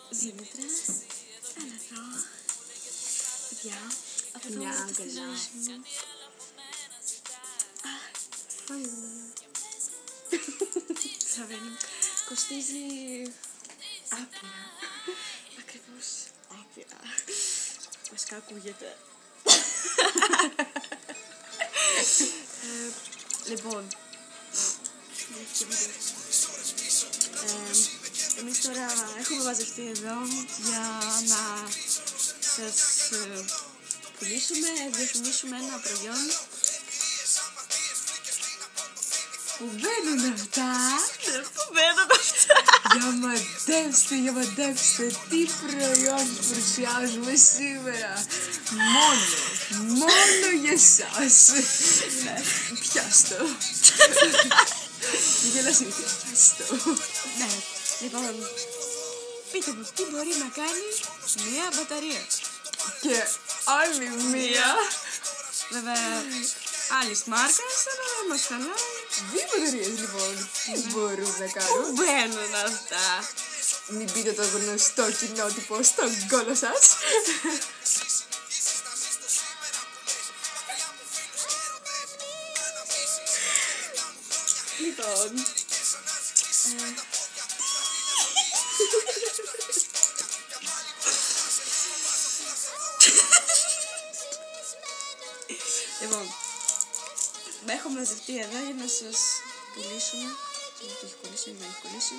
Δήμητρα, έλα εδώ. Γεια, από εδώ Μια είμαστε στη αγκαλιά. μέση μου. Σαββαίνει, κοστίζει άπειρα. Ακριβώς άπειρα. Βασικά ακούγεται. Λοιπόν, εμείς τώρα έχουμε μαζευτεί εδώ για να σας πουλήσουμε, διαφημίσουμε ένα προϊόν. Πού μπαίνουν αυτά? Πού μπαίνουν αυτά? Για μαντέψτε τι προϊόν παρουσιάζουμε σήμερα. Μόνο για εσάς. Ναι. Πιάστο. Για να συνεχίσει, πιάστο. Ναι, λοιπόν, πείτε μου τι μπορεί να κάνει μία μπαταρία. Και άλλη μία. Βέβαια, άλλης μάρκας, αλλά δεν μας χαλάει. 2 μπαταρίες λοιπόν. Τι μπορούν να Πού κάνουν? μπαίνουν αυτά? Μην πείτε το γνωστό κοινότυπο στον κόλο σας. Λοιπόν, λοιπόν, έχουμε μαζευτεί εδώ για να σας πουλήσουμε. Δεν το έχει κολλήσει, δεν έχει κολλήσει.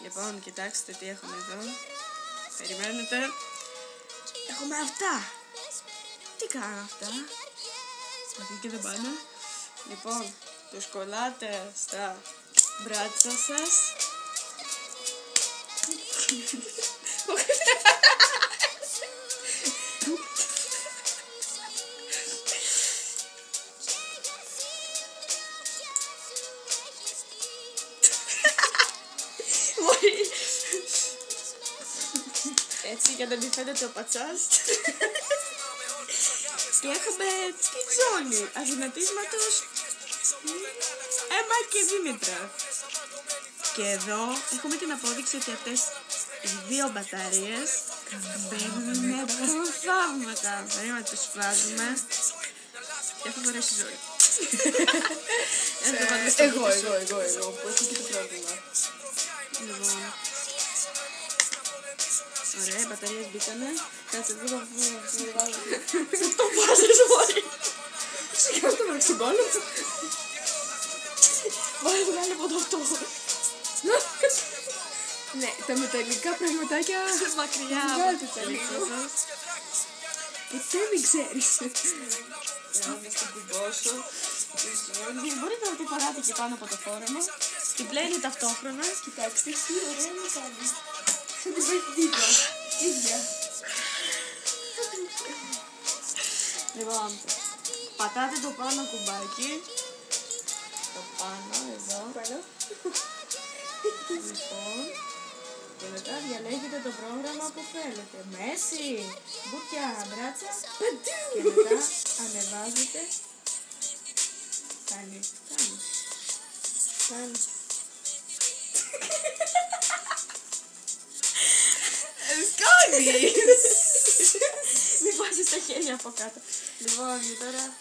Λοιπόν, κοιτάξτε τι έχουμε εδώ. Περιμένετε. Έχουμε αυτά. Τι κάνουν αυτά? Όχι και δεν πάνε. Λοιπόν, τους κολλάτε στα μπράτσα σας. Έτσι για να μην φαίνεται ο πατσάς. Και έχουμε τη ζώνη αδυνατίσματος Έμα και Δήμητρα. Και εδώ έχουμε την απόδειξη ότι αυτές οι 2 μπαταρίες μπαίνουν θαύματα. Περίμενα τους βάζουμε. Και έχω φορέσει ζώνη. Εγώ, που έχω και το πρόβλημα. Λοιπόν, ωραία, οι μπαταρίες μπήκανε. Κάτσε εδώ, το βάζεις μόλι. Σιγά το βρω στον κόλλο. Βγάλε από το αυτό. Ναι, τα μεταλλικά πραγματάκια Μακριά βγάλτε από τα το λίγο. λίγο σας. Ποτέ μην ξέρεις. Για να σας το κουμπώσω. Μπορείτε να τη φοράτε και πάνω από το φόρεμα. Την πλένει ταυτόχρονα. Κοιτάξτε, τι ωραία να κάνει. Σαν την πάει δίπλα. Ίδια. Λοιπόν, πατάτε το πάνω κουμπάκι. Το πάνω, εδώ. Πάνω. Λοιπόν, και μετά διαλέγετε το πρόγραμμα που θέλετε. Μέση, μπουτια, μπράτσα. Παντού. Και μετά ανεβάζετε. Κάνει. Σκόνης. Μην βάζεις τα χέρια από κάτω. Λοιπόν, και τώρα...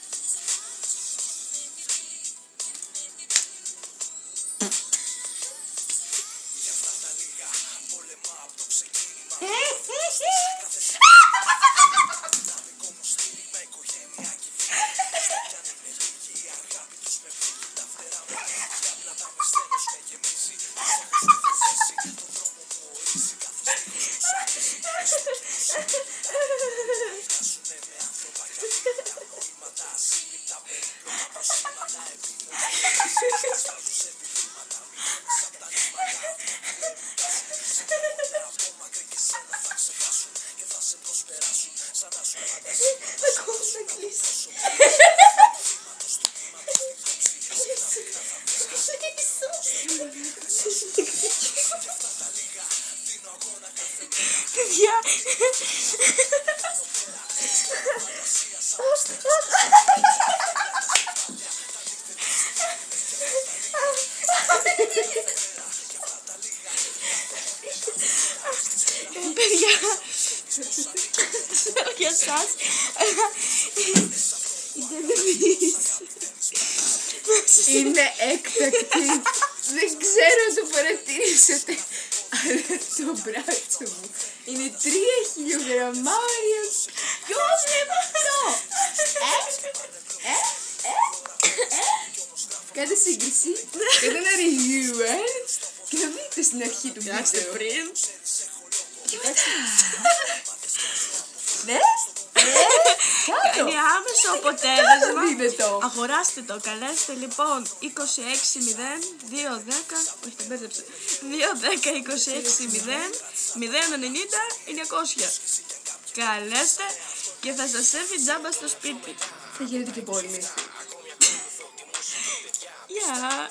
Παιδιά! έκτακτη. Δεν ξέρω αν το παρατηρήσατε, αλλά το μπράτσο μου είναι 3 χιλιογραμμάρια πιο λεπτό. Κάντε σύγκριση με τον αριθμό και θα δείτε στην αρχή του Κοιτάξτε βίντεο. πριν. Ναι, Κάνει άμεσο αποτέλεσμα. δίδετο. Αγοράστε το, καλέστε λοιπόν 26-0-2-10. Όχι, τα μπέρδεψα. 2-10-26-0-0-90-900. Καλέστε και θα σας έρθει τζάμπα στο σπίτι. Θα γίνετε και πόλεμοι. Γεια!